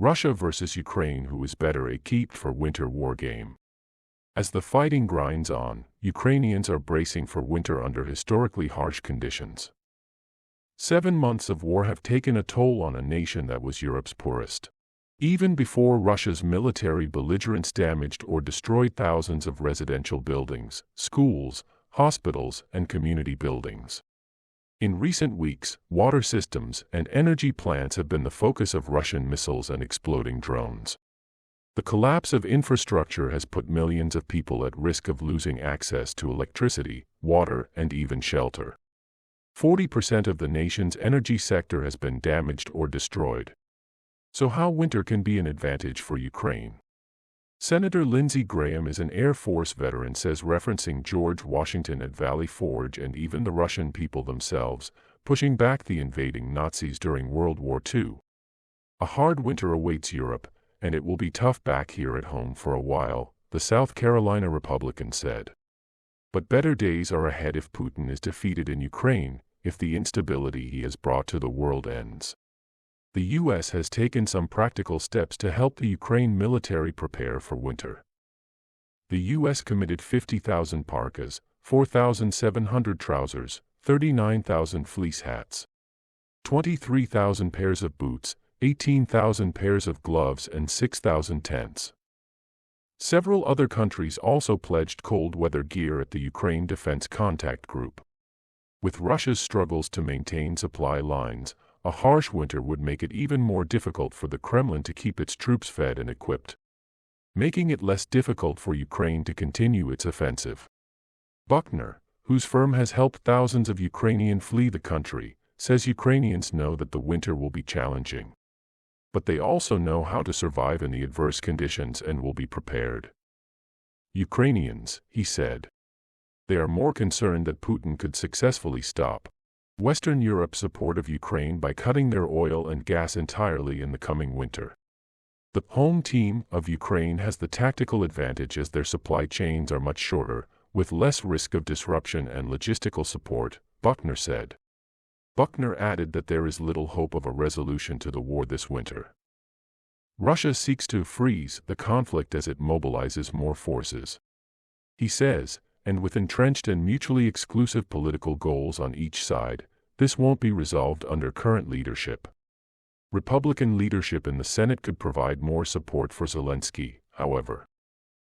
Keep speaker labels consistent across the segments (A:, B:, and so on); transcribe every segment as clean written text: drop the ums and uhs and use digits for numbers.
A: Russia versus Ukraine, who is better equipped for winter war game. As the fighting grinds on, Ukrainians are bracing for winter under historically harsh conditions. 7 months of war have taken a toll on a nation that was Europe's poorest. Even before Russia's military belligerence damaged or destroyed thousands of residential buildings, schools, hospitals, and community buildings. In recent weeks, water systems and energy plants have been the focus of Russian missiles and exploding drones. The collapse of infrastructure has put millions of people at risk of losing access to electricity, water, and even shelter. 40% of the nation's energy sector has been damaged or destroyed. So how winter can be an advantage for Ukraine? Senator Lindsey Graham is an Air Force veteran, says, referencing George Washington at Valley Forge and even the Russian people themselves, pushing back the invading Nazis during World War II. A hard winter awaits Europe, and it will be tough back here at home for a while, the South Carolina Republican said. But better days are ahead if Putin is defeated in Ukraine, if the instability he has brought to the world ends. The U.S. has taken some practical steps to help the Ukraine military prepare for winter. The U.S. committed 50,000 parkas, 4,700 trousers, 39,000 fleece hats, 23,000 pairs of boots, 18,000 pairs of gloves, and 6,000 tents. Several other countries also pledged cold weather gear at the Ukraine Defense Contact Group. With Russia's struggles to maintain supply lines, a harsh winter would make it even more difficult for the Kremlin to keep its troops fed and equipped, making it less difficult for Ukraine to continue its offensive. Buckner, whose firm has helped thousands of Ukrainians flee the country, says Ukrainians know that the winter will be challenging. But they also know how to survive in the adverse conditions and will be prepared. Ukrainians, he said. They are more concerned that Putin could successfully stop Western Europe's support of Ukraine by cutting their oil and gas entirely in the coming winter. The home team of Ukraine has the tactical advantage as their supply chains are much shorter, with less risk of disruption and logistical support, Buckner said. Buckner added that there is little hope of a resolution to the war this winter. Russia seeks to freeze the conflict as it mobilizes more forces. He says, and with entrenched and mutually exclusive political goals on each side, this won't be resolved under current leadership. Republican leadership in the Senate could provide more support for Zelensky, however.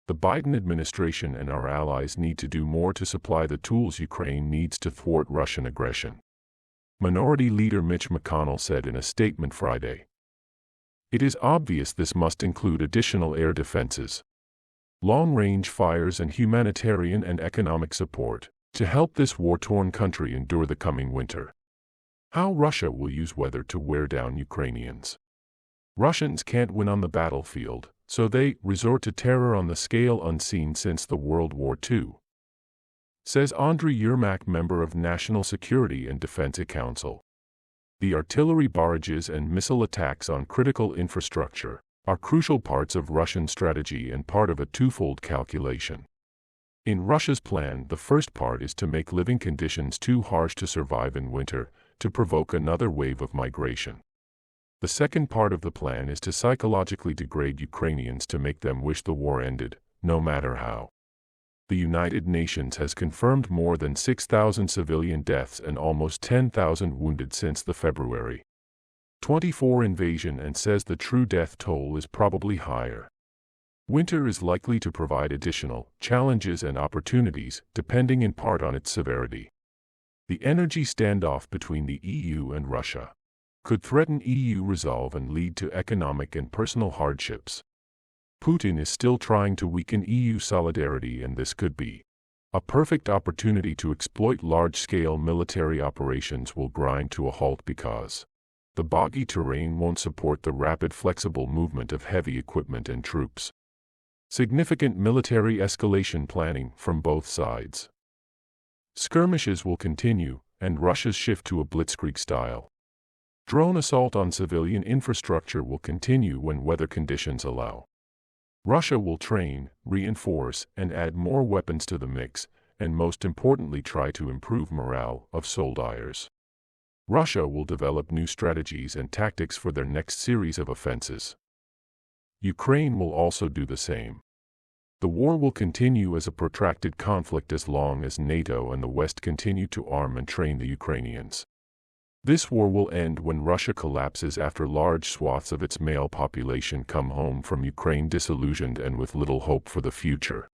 A: The Biden administration and our allies need to do more to supply the tools Ukraine needs to thwart Russian aggression. Minority Leader Mitch McConnell said in a statement Friday. It is obvious this must include additional air defenses, long-range fires, and humanitarian and economic support to help this war-torn country endure the coming winter. How Russia will use weather to wear down Ukrainians. Russians can't win on the battlefield, so they resort to terror on the scale unseen since the World War II, says Andriy Yermak, member of National Security and Defense Council. The artillery barrages and missile attacks on critical infrastructure are crucial parts of Russian strategy and part of a twofold calculation. In Russia's plan, the first part is to make living conditions too harsh to survive in winter, to provoke another wave of migration. The second part of the plan is to psychologically degrade Ukrainians to make them wish the war ended, no matter how. The United Nations has confirmed more than 6,000 civilian deaths and almost 10,000 wounded since the February 24 invasion, and says the true death toll is probably higher. Winter is likely to provide additional challenges and opportunities, depending in part on its severity. The energy standoff between the EU and Russia could threaten EU resolve and lead to economic and personal hardships. Putin is still trying to weaken EU solidarity, and this could be a perfect opportunity to exploit large-scale military operations will grind to a halt because the boggy terrain won't support the rapid, flexible movement of heavy equipment and troops. Significant military escalation planning from both sides. Skirmishes will continue, and Russia's shift to a blitzkrieg style drone assault on civilian infrastructure will continue when weather conditions allow. Russia will train, reinforce, and add more weapons to the mix, and most importantly try to improve morale of soldiers. Russia will develop new strategies and tactics for their next series of offenses. Ukraine will also do the same. The war will continue as a protracted conflict as long as NATO and the West continue to arm and train the Ukrainians. This war will end when Russia collapses after large swaths of its male population come home from Ukraine disillusioned and with little hope for the future.